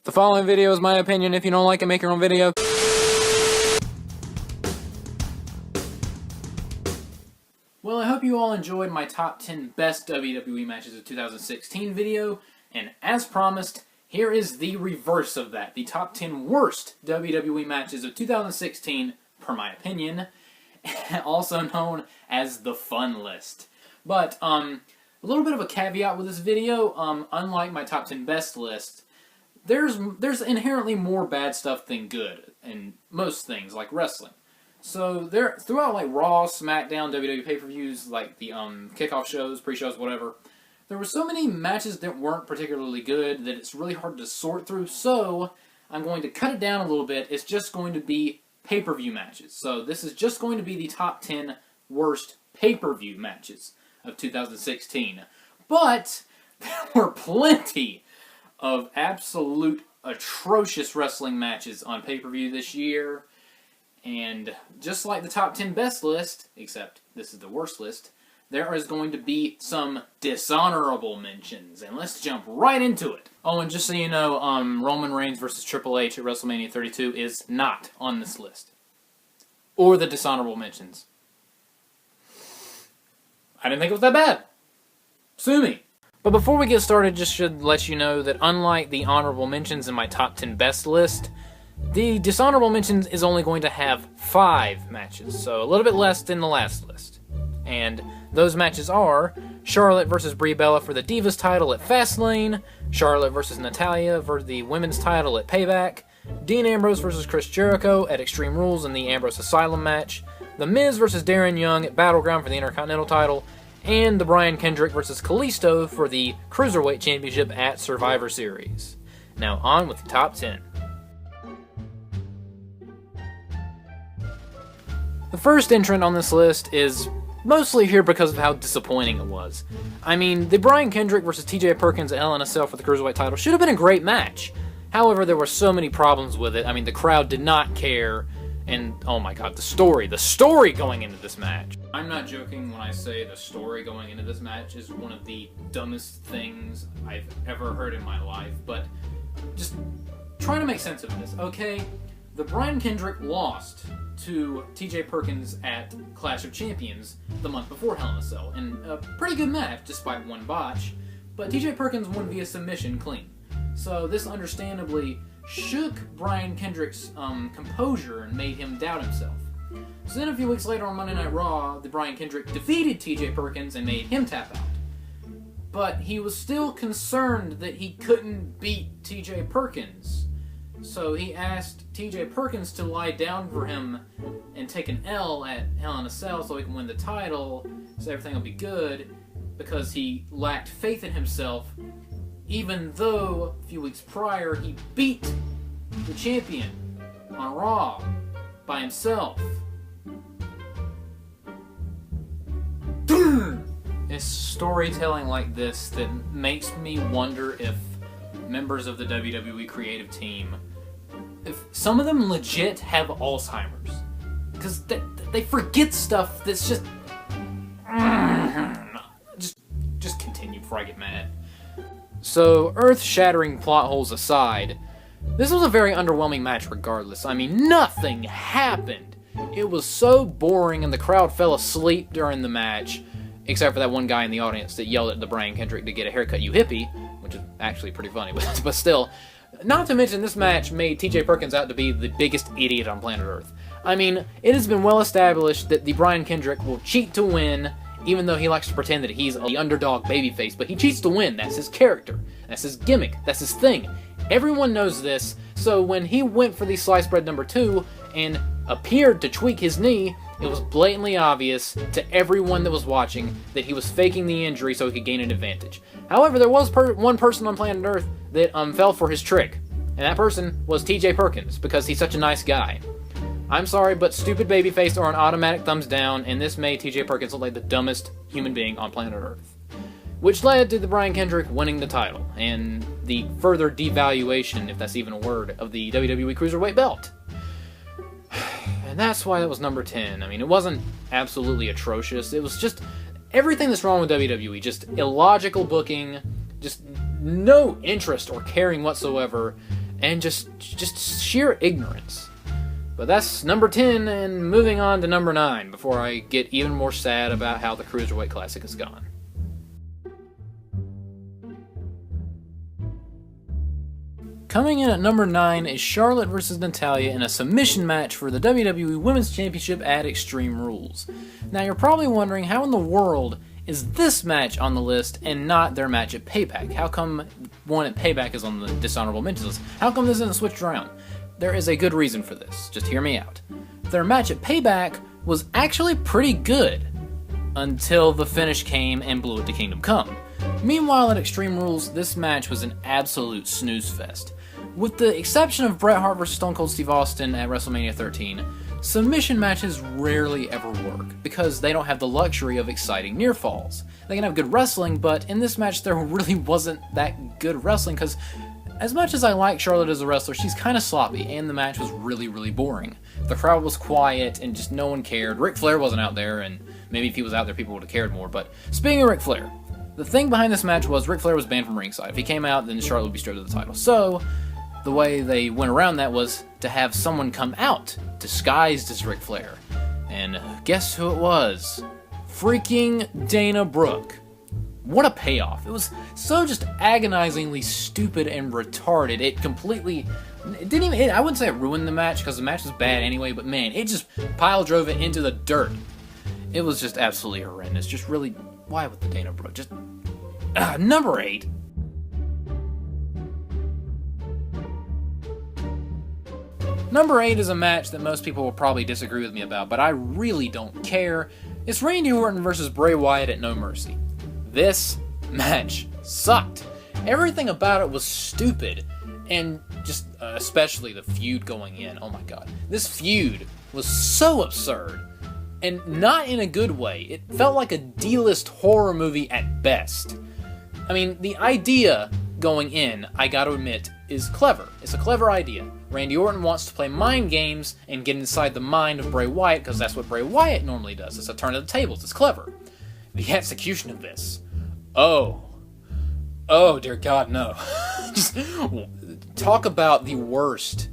The following video is my opinion. If you don't like it, make your own video. Well, I hope you all enjoyed my top 10 best WWE matches of 2016 video, and as promised, here is the reverse of that, the top 10 worst WWE matches of 2016, per my opinion, also known as the fun list. But, a little bit of a caveat with this video, unlike my top 10 best list, there's inherently more bad stuff than good in most things, like wrestling. So throughout like Raw, SmackDown, WWE pay-per-views, like the kickoff shows, pre-shows, whatever, there were so many matches that weren't particularly good that it's really hard to sort through, so I'm going to cut it down a little bit. It's just going to be pay-per-view matches. So this is just going to be the top 10 worst pay-per-view matches of 2016. But there were plenty of absolute atrocious wrestling matches on pay-per-view this year. And just like the top 10 best list, except this is the worst list, there is going to be some dishonorable mentions. And let's jump right into it. Oh, and just so you know, Roman Reigns versus Triple H at WrestleMania 32 is not on this list. Or the dishonorable mentions. I didn't think it was that bad. Sue me. But before we get started, just should let you know that unlike the honorable mentions in my top 10 best list, the dishonorable mentions is only going to have 5 matches, so a little bit less than the last list. And those matches are Charlotte versus Brie Bella for the Divas title at Fastlane, Charlotte versus Natalya for the women's title at Payback, Dean Ambrose versus Chris Jericho at Extreme Rules in the Ambrose Asylum match, The Miz versus Darren Young at Battleground for the Intercontinental title, and the Brian Kendrick versus Kalisto for the Cruiserweight Championship at Survivor Series. Now on with the top 10. The first entrant on this list is mostly here because of how disappointing it was. I mean, the Brian Kendrick versus TJ Perkins at Hell in a Cell for the Cruiserweight title should have been a great match. However, there were so many problems with it. I mean, the crowd did not care, and oh my god, the story going into this match. I'm not joking when I say the story going into this match is one of the dumbest things I've ever heard in my life, but just try to make sense of this, okay? The Brian Kendrick lost to TJ Perkins at Clash of Champions the month before Hell in a Cell, in a pretty good match despite one botch, but TJ Perkins won via submission clean. So this understandably shook Brian Kendrick's composure and made him doubt himself. So then a few weeks later on Monday Night Raw, the Brian Kendrick defeated TJ Perkins and made him tap out. But he was still concerned that he couldn't beat TJ Perkins. So he asked TJ Perkins to lie down for him and take an L at Hell in a Cell so he can win the title, so everything will be good, because he lacked faith in himself, even though a few weeks prior he beat the champion on Raw by himself. It's storytelling like this that makes me wonder if members of the WWE creative team, if some of them legit have Alzheimer's, because they forget stuff that's just continue before I get mad. So, earth-shattering plot holes aside, this was a very underwhelming match regardless. I mean, nothing happened. It was so boring and the crowd fell asleep during the match, except for that one guy in the audience that yelled at the Brian Kendrick to get a haircut, you hippie, which is actually pretty funny, but still. Not to mention, this match made TJ Perkins out to be the biggest idiot on planet Earth. I mean, it has been well established that the Brian Kendrick will cheat to win, even though he likes to pretend that he's the underdog babyface, but he cheats to win. That's his character. That's his gimmick. That's his thing. Everyone knows this, so when he went for the sliced bread number 2 and appeared to tweak his knee, it was blatantly obvious to everyone that was watching that he was faking the injury so he could gain an advantage. However, there was one person on planet Earth that fell for his trick, and that person was TJ Perkins, because he's such a nice guy. I'm sorry, but stupid babyface are an automatic thumbs down, and this made TJ Perkins look like the dumbest human being on planet Earth. Which led to the Brian Kendrick winning the title, and the further devaluation, if that's even a word, of the WWE Cruiserweight belt. And that's why that was number 10. I mean, it wasn't absolutely atrocious. It was just everything that's wrong with WWE. Just illogical booking, just no interest or caring whatsoever, and just sheer ignorance. But that's number 10, and moving on to number 9 before I get even more sad about how the Cruiserweight Classic has gone. Coming in at number 9 is Charlotte vs. Natalya in a submission match for the WWE Women's Championship at Extreme Rules. Now you're probably wondering, how in the world is this match on the list and not their match at Payback? How come one at Payback is on the Dishonorable Mentions list? How come this isn't switched around? There is a good reason for this. Just hear me out. Their match at Payback was actually pretty good until the finish came and blew it to Kingdom Come. Meanwhile, at Extreme Rules, this match was an absolute snooze fest. With the exception of Bret Hart vs. Stone Cold Steve Austin at WrestleMania 13, submission matches rarely ever work because they don't have the luxury of exciting near falls. They can have good wrestling, but in this match there really wasn't that good wrestling because as much as I like Charlotte as a wrestler, she's kind of sloppy, and the match was really, really boring. The crowd was quiet, and just no one cared. Ric Flair wasn't out there, and maybe if he was out there, people would have cared more. But speaking of Ric Flair, the thing behind this match was Ric Flair was banned from ringside. If he came out, then Charlotte would be stripped of the title. So the way they went around that was to have someone come out disguised as Ric Flair. And guess who it was? Freaking Dana Brooke. What a payoff. It was so just agonizingly stupid and retarded. It didn't even, I wouldn't say it ruined the match because the match was bad anyway, but man, it just pile drove it into the dirt. It was just absolutely horrendous. Just really, why with the Dana Brooke? Just, number 8. Number 8 is a match that most people will probably disagree with me about, but I really don't care. It's Randy Orton versus Bray Wyatt at No Mercy. This match sucked. Everything about it was stupid, and just especially the feud going in. Oh my god. This feud was so absurd, and not in a good way. It felt like a D-list horror movie at best. I mean, the idea going in, I gotta admit, is clever. It's a clever idea. Randy Orton wants to play mind games and get inside the mind of Bray Wyatt, because that's what Bray Wyatt normally does. It's a turn of the tables. It's clever. The execution of this. Oh dear God, no. Just talk about the worst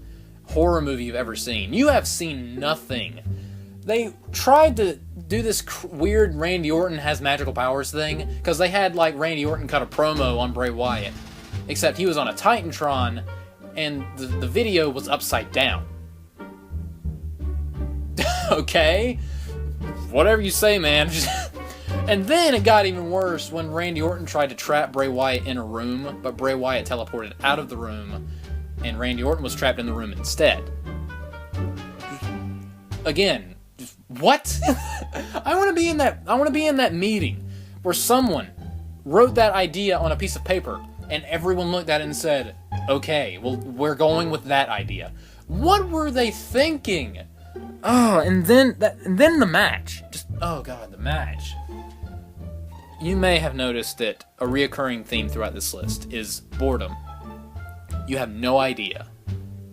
horror movie you've ever seen. You have seen nothing. They tried to do this weird Randy Orton has magical powers thing, because they had like Randy Orton cut a promo on Bray Wyatt, except he was on a Titantron, and the video was upside down. Okay? Whatever you say, man. And then it got even worse when Randy Orton tried to trap Bray Wyatt in a room, but Bray Wyatt teleported out of the room, and Randy Orton was trapped in the room instead. Again, just, what? I want to be in that meeting where someone wrote that idea on a piece of paper, and everyone looked at it and said, okay, well, we're going with that idea. What were they thinking? Oh, and then the match. Just, oh god, the match. You may have noticed that a reoccurring theme throughout this list is boredom. You have no idea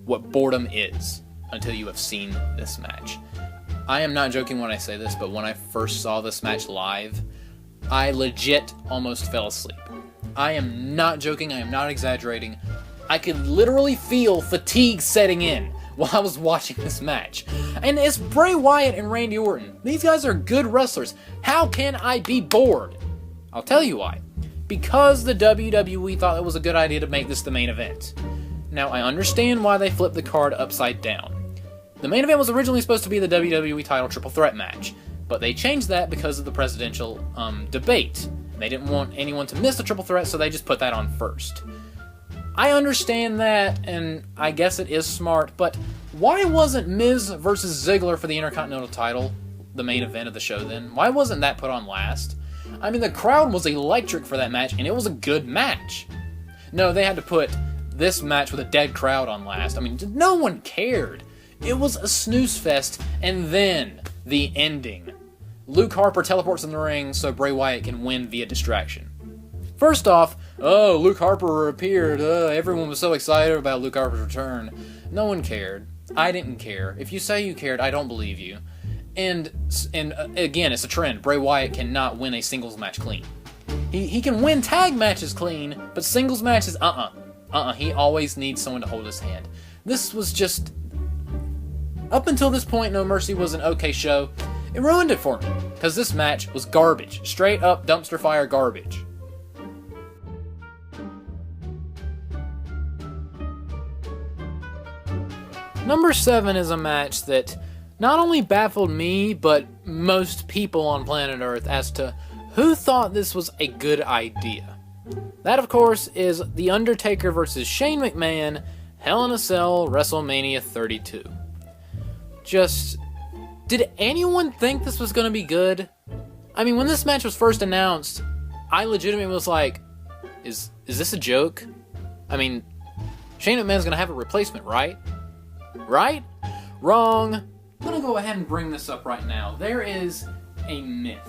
what boredom is until you have seen this match. I am not joking when I say this, but when I first saw this match live, I legit almost fell asleep. I am not joking, I am not exaggerating. I could literally feel fatigue setting in while I was watching this match. And it's Bray Wyatt and Randy Orton. These guys are good wrestlers. How can I be bored? I'll tell you why. Because the WWE thought it was a good idea to make this the main event. Now, I understand why they flipped the card upside down. The main event was originally supposed to be the WWE title triple threat match, but they changed that because of the presidential debate. They didn't want anyone to miss the triple threat, so they just put that on first. I understand that, and I guess it is smart, but why wasn't Miz versus Ziggler for the Intercontinental title the main event of the show then? Why wasn't that put on last? I mean, the crowd was electric for that match, and it was a good match. No, they had to put this match with a dead crowd on last. I mean, no one cared. It was a snooze fest, and then the ending. Luke Harper teleports in the ring so Bray Wyatt can win via distraction. First off, oh, Luke Harper appeared. Everyone was so excited about Luke Harper's return. No one cared. I didn't care. If you say you cared, I don't believe you. And again, it's a trend. Bray Wyatt cannot win a singles match clean. He can win tag matches clean, but singles matches, He always needs someone to hold his hand. This was just... Up until this point, No Mercy was an okay show. It ruined it for me, because this match was garbage. Straight up dumpster fire garbage. Number 7 is a match that not only baffled me, but most people on planet Earth as to who thought this was a good idea. That, of course, is The Undertaker versus Shane McMahon, Hell in a Cell, WrestleMania 32. Just, did anyone think this was going to be good? I mean, when this match was first announced, I legitimately was like, is this a joke? I mean, Shane McMahon's going to have a replacement, right? Right? Wrong. I'm going to go ahead and bring this up right now. There is a myth.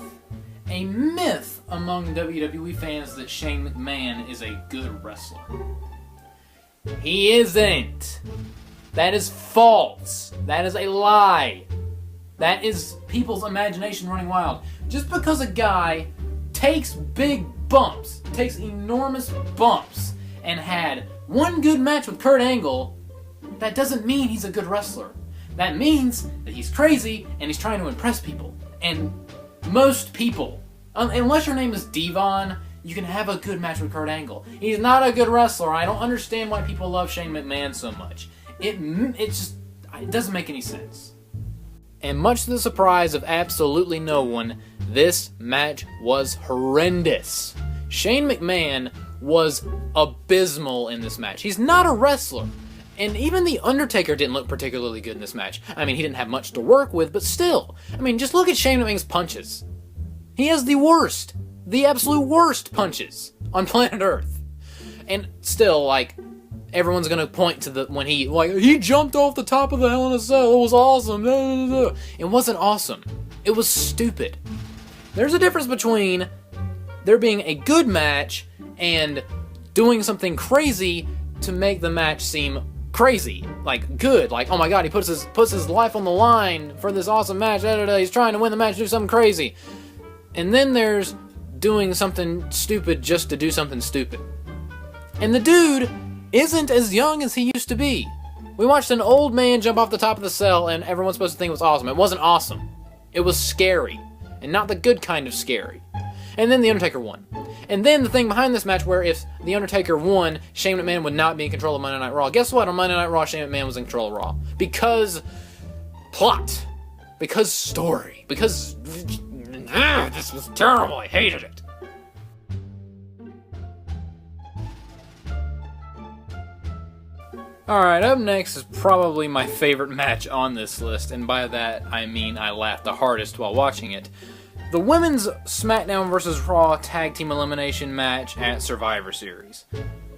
A myth among WWE fans that Shane McMahon is a good wrestler. He isn't. That is false. That is a lie. That is people's imagination running wild. Just because a guy takes big bumps, takes enormous bumps, and had one good match with Kurt Angle, that doesn't mean he's a good wrestler. That means that he's crazy and he's trying to impress people. And most people, unless your name is Devon, you can have a good match with Kurt Angle. He's not a good wrestler. I don't understand why people love Shane McMahon so much. It doesn't make any sense. And much to the surprise of absolutely no one, this match was horrendous. Shane McMahon was abysmal in this match. He's not a wrestler. And even The Undertaker didn't look particularly good in this match. I mean, he didn't have much to work with, but still. I mean, just look at Shane McMahon's punches. He has the absolute worst punches on planet Earth. And still, like, everyone's gonna point to when he jumped off the top of the Hell in a Cell. It was awesome. It wasn't awesome. It was stupid. There's a difference between there being a good match and doing something crazy to make the match seem crazy, like good, like oh my god, he puts his life on the line for this awesome match. He's trying to win the match, do something crazy, and then there's doing something stupid just to do something stupid. And the dude isn't as young as he used to be. We watched an old man jump off the top of the cell, and everyone's supposed to think it was awesome. It wasn't awesome. It was scary, and not the good kind of scary. And then The Undertaker won. And then the thing behind this match where if The Undertaker won, Shane McMahon would not be in control of Monday Night Raw. Guess what? On Monday Night Raw, Shane McMahon was in control of Raw. Because plot. Because story. Because this was terrible. I hated it. Alright, up next is probably my favorite match on this list. And by that, I mean I laughed the hardest while watching it. The Women's SmackDown vs. Raw Tag Team Elimination match at Survivor Series.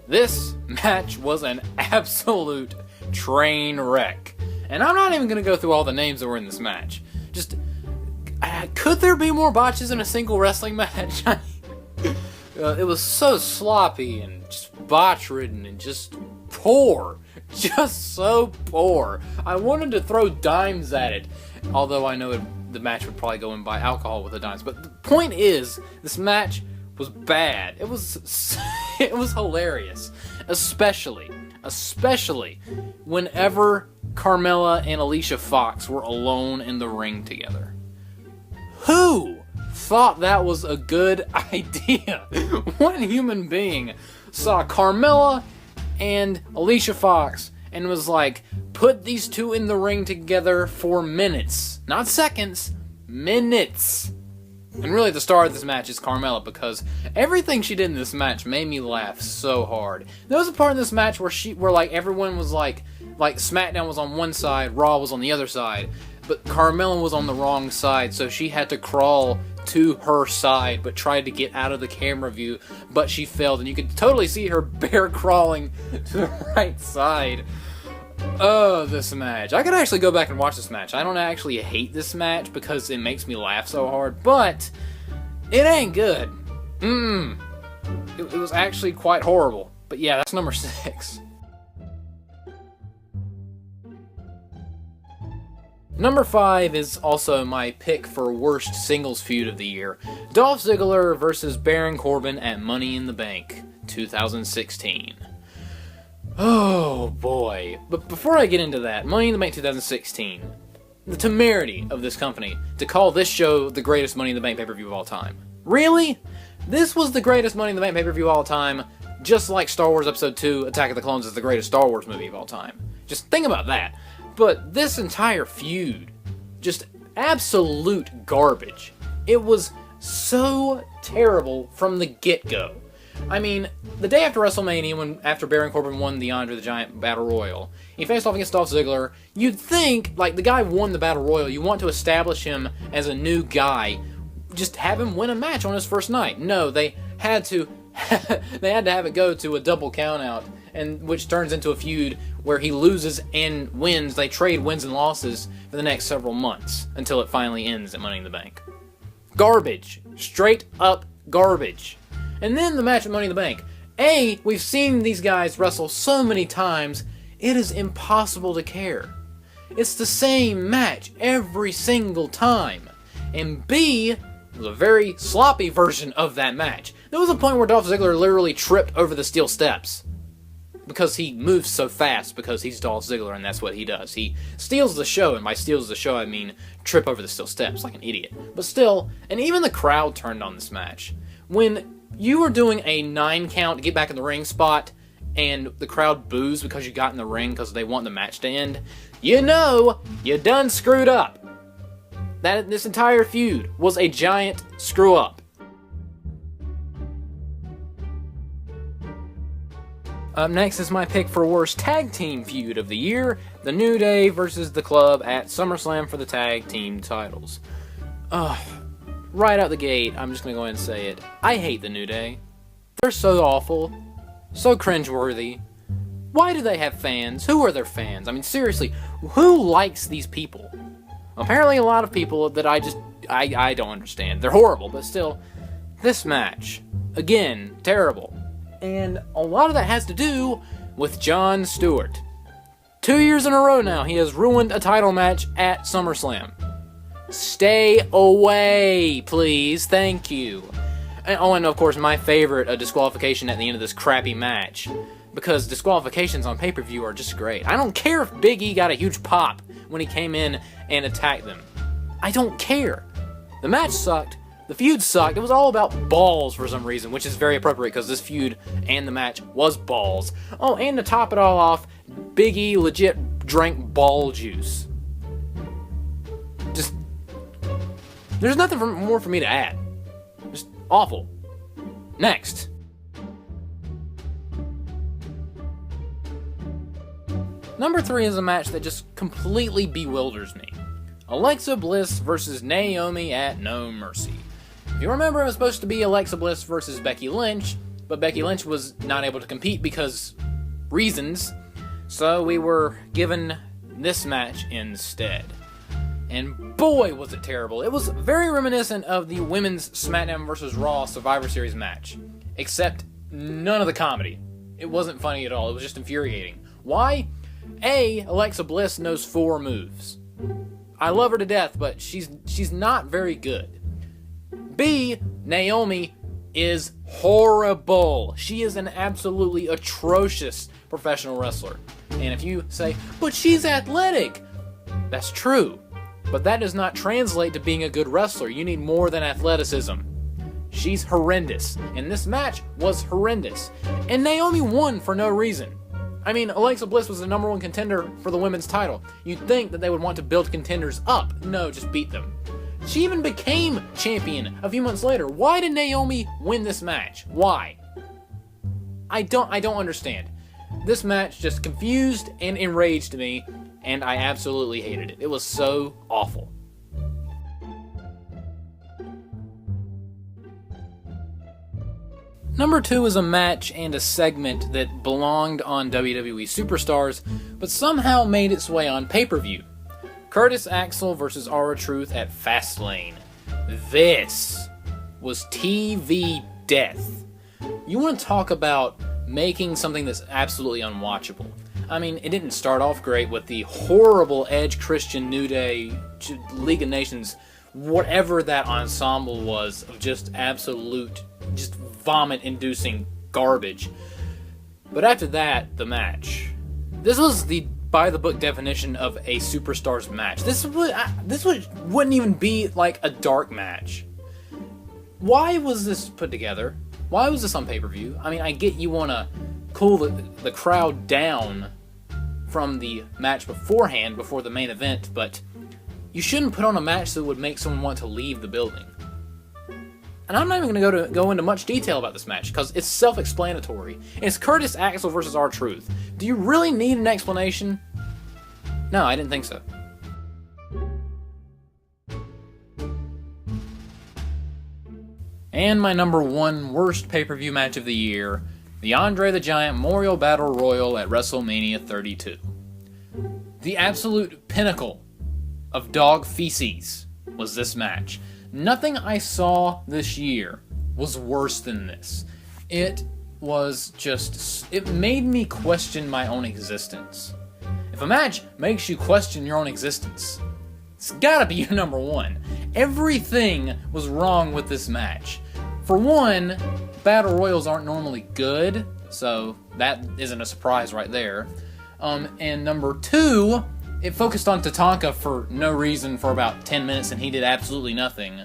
This match was an absolute train wreck. And I'm not even going to go through all the names that were in this match. Just, could there be more botches in a single wrestling match? It was so sloppy and just botch-ridden and just poor. Just so poor. I wanted to throw dimes at it. Although I know the match would probably go and buy alcohol with the dimes. But the point is, this match was bad. It was hilarious. Especially whenever Carmella and Alicia Fox were alone in the ring together. Who thought that was a good idea? What human being saw Carmella and Alicia Fox and was like, put these two in the ring together for minutes. Not seconds, minutes. And really the star of this match is Carmella, because everything she did in this match made me laugh so hard. There was a part in this match where like everyone was like SmackDown was on one side, Raw was on the other side, but Carmella was on the wrong side, so she had to crawl to her side, but tried to get out of the camera view, but she failed, and you could totally see her bear crawling to the right side. Oh, this match. I could actually go back and watch this match. I don't actually hate this match because it makes me laugh so hard, but it ain't good. It was actually quite horrible. But yeah, that's number 6. Number 5 is also my pick for worst singles feud of the year. Dolph Ziggler versus Baron Corbin at Money in the Bank 2016. Oh boy. But before I get into that, Money in the Bank 2016, the temerity of this company to call this show the greatest Money in the Bank pay-per-view of all time. Really? This was the greatest Money in the Bank pay-per-view of all time, just like Star Wars Episode 2, Attack of the Clones is the greatest Star Wars movie of all time. Just think about that. But this entire feud, just absolute garbage. It was so terrible from the get-go. I mean, the day after WrestleMania, after Baron Corbin won the Andre the Giant Battle Royal, he faced off against Dolph Ziggler. You'd think, like, the guy won the Battle Royal, you want to establish him as a new guy, just have him win a match on his first night. No, they had to they had to have it go to a double countout, and which turns into a feud where he loses and wins. They trade wins and losses for the next several months until it finally ends at Money in the Bank. Garbage. Straight up garbage. And then the match at Money in the Bank. We've seen these guys wrestle so many times, it is impossible to care. It's the same match every single time. And B, it was a very sloppy version of that match. There was a point where Dolph Ziggler literally tripped over the steel steps. Because he moves so fast, because he's Dolph Ziggler and that's what he does. He steals the show, and by steals the show I mean trip over the steel steps like an idiot. But still, and even the crowd turned on this match. When you were doing a 9 count to get back in the ring spot, and the crowd boos because you got in the ring because they want the match to end, you know you done screwed up. This entire feud was a giant screw up. Up next is my pick for worst tag team feud of the year, The New Day versus The Club at SummerSlam for the tag team titles. Right out the gate, I'm just going to go ahead and say it. I hate The New Day. They're so awful. So cringeworthy. Why do they have fans? Who are their fans? I mean, seriously, who likes these people? Apparently a lot of people that I don't understand. They're horrible, but still, this match, again, terrible. And a lot of that has to do with Jon Stewart. 2 years in a row now, he has ruined a title match at SummerSlam. Stay away, please. Thank you. And of course, my favorite, a disqualification at the end of this crappy match. Because disqualifications on pay-per-view are just great. I don't care if Big E got a huge pop when he came in and attacked them. I don't care. The match sucked. The feud sucked. It was all about balls for some reason, which is very appropriate because this feud and the match was balls. Oh, and to top it all off, Big E legit drank ball juice. Just, there's nothing more for me to add. Just awful. Next. Number 3 is a match that just completely bewilders me. Alexa Bliss versus Naomi at No Mercy. If you remember, it was supposed to be Alexa Bliss versus Becky Lynch, but Becky Lynch was not able to compete because reasons, so we were given this match instead. And boy, was it terrible. It was very reminiscent of the Women's SmackDown vs. Raw Survivor Series match, except none of the comedy. It wasn't funny at all. It was just infuriating. Why? A, Alexa Bliss knows 4 moves. I love her to death, but she's not very good. B, Naomi is horrible. She is an absolutely atrocious professional wrestler. And if you say, but she's athletic, that's true. But that does not translate to being a good wrestler. You need more than athleticism. She's horrendous. And this match was horrendous. And Naomi won for no reason. I mean, Alexa Bliss was the number 1 contender for the women's title. You'd think that they would want to build contenders up. No, just beat them. She even became champion a few months later. Why did Naomi win this match? Why? I don't understand. This match just confused and enraged me, and I absolutely hated it. It was so awful. Number 2 is a match and a segment that belonged on WWE Superstars, but somehow made its way on pay-per-view. Curtis Axel versus R-Truth at Fastlane. This was TV death. You want to talk about making something that's absolutely unwatchable. I mean, it didn't start off great with the horrible Edge, Christian, New Day, League of Nations, whatever that ensemble was, of just absolute, just vomit-inducing garbage. But after that, the match. This was the by-the-book definition of a superstars match. This wouldn't even be like a dark match. Why was this put together? Why was this on pay-per-view? I mean, I get you want to cool the crowd down from the match beforehand, before the main event, but you shouldn't put on a match that would make someone want to leave the building. And I'm not even going to go into much detail about this match, because it's self-explanatory. It's Curtis Axel versus R-Truth. Do you really need an explanation? No, I didn't think so. And my number one worst pay-per-view match of the year, the Andre the Giant Memorial Battle Royal at WrestleMania 32. The absolute pinnacle of dog feces was this match. Nothing I saw this year was worse than this. It was just... it made me question my own existence. If a match makes you question your own existence, it's gotta be your number one. Everything was wrong with this match. For one, Battle Royals aren't normally good, so that isn't a surprise right there. And number two, it focused on Tatanka for no reason for about 10 minutes, and he did absolutely nothing.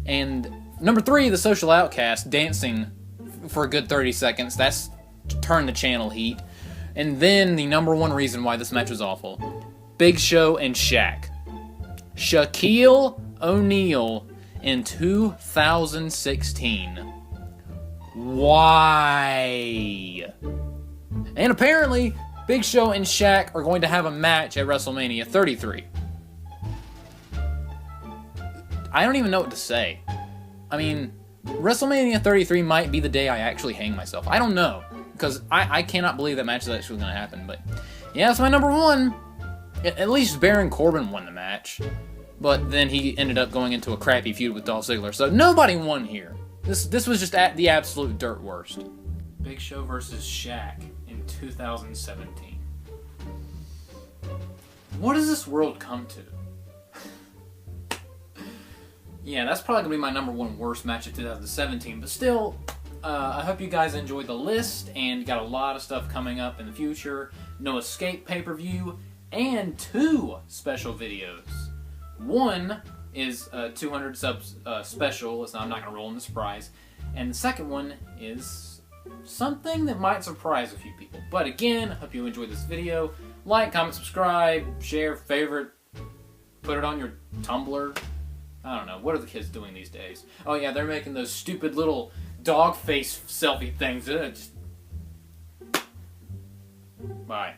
And number three, the Social Outcast dancing for a good 30 seconds. That's turned the channel heat. And then the number one reason why this match was awful, Big Show and Shaq. Shaquille O'Neal in 2016. Why? And apparently, Big Show and Shaq are going to have a match at WrestleMania 33. I don't even know what to say. I mean, WrestleMania 33 might be the day I actually hang myself. I don't know, because I cannot believe that match is actually going to happen. But yeah, that's my number one. At least Baron Corbin won the match. But then he ended up going into a crappy feud with Dolph Ziggler. So nobody won here. This was just at the absolute dirt worst. Big Show versus Shaq in 2017. What does this world come to? Yeah, that's probably going to be my number one worst match of 2017. But still, I hope you guys enjoyed the list. And got a lot of stuff coming up in the future. No Escape pay-per-view. And 2 special videos. One is a 200 subs special. I'm not going to roll in the surprise. And the second one is something that might surprise a few people. But again, hope you enjoyed this video. Like, comment, subscribe, share, favorite, put it on your Tumblr. I don't know. What are the kids doing these days? Oh yeah, they're making those stupid little dog face selfie things. Bye.